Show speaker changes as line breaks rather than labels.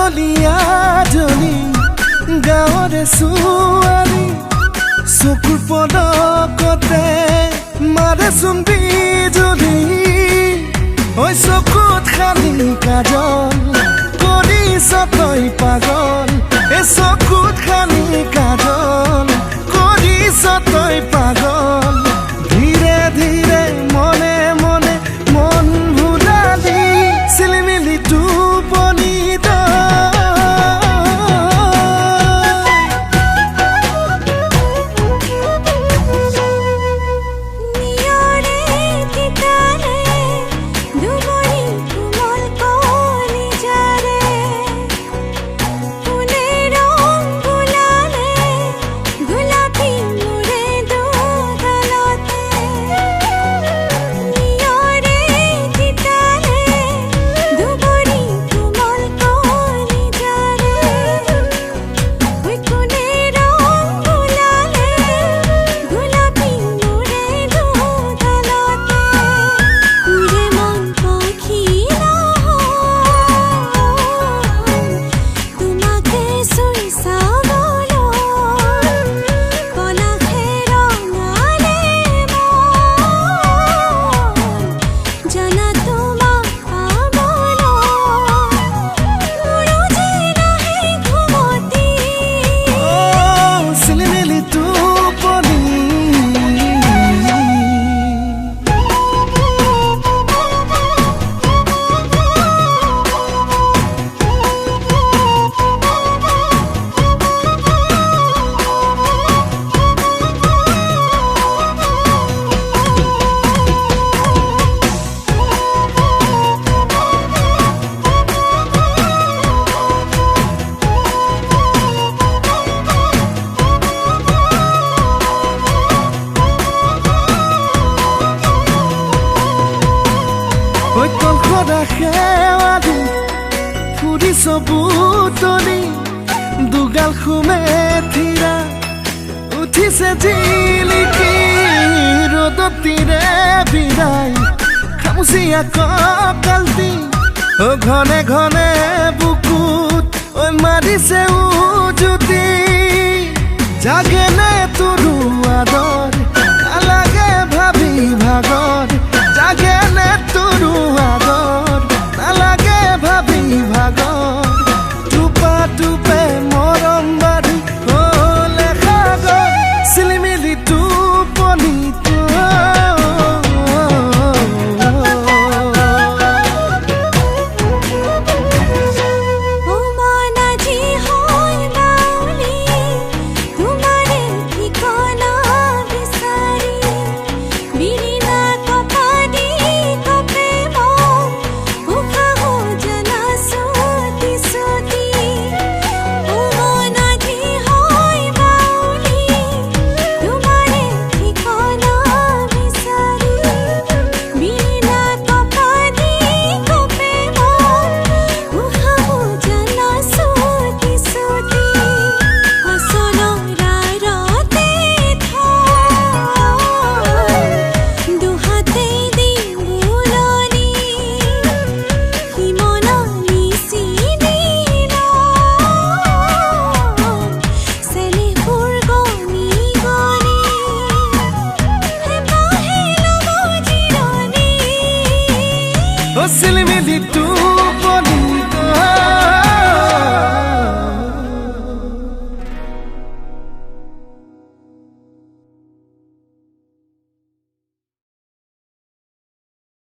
কলিয়াজনী গাঁৱৰে ছোৱালী চকুৰ পলকতে মাৰেচোন বিজুলী ঐ চকুত খালি কাজল কৰিছ তই পাগল এ চকুত খালি কাজল কৰিছ তই পাগল ধীৰে ধীৰে মনে মনে মন ভুলালি চিলিমিলি টোপনি খেৱালি ফুৰিছ বুটলি দুগাল খুমে থিৰা উঠিছে জিলিকি ৰ'দত তিৰে বিৰাই খামুচিয়া কঁকালটি ঘনে ঘনে বুকুত ঐ মাৰিছে উজুতি জাগেনে তোৰো আদৰ নালাগে ভাবি ভাগৰ জাগেনে তোৰো আদৰ নালাগে ভাবি ভাগৰ টুপা টুপে মৰম বাঢ়ি হ'লে সাগৰ চিলিমিলি টোপনি চিলিমিলি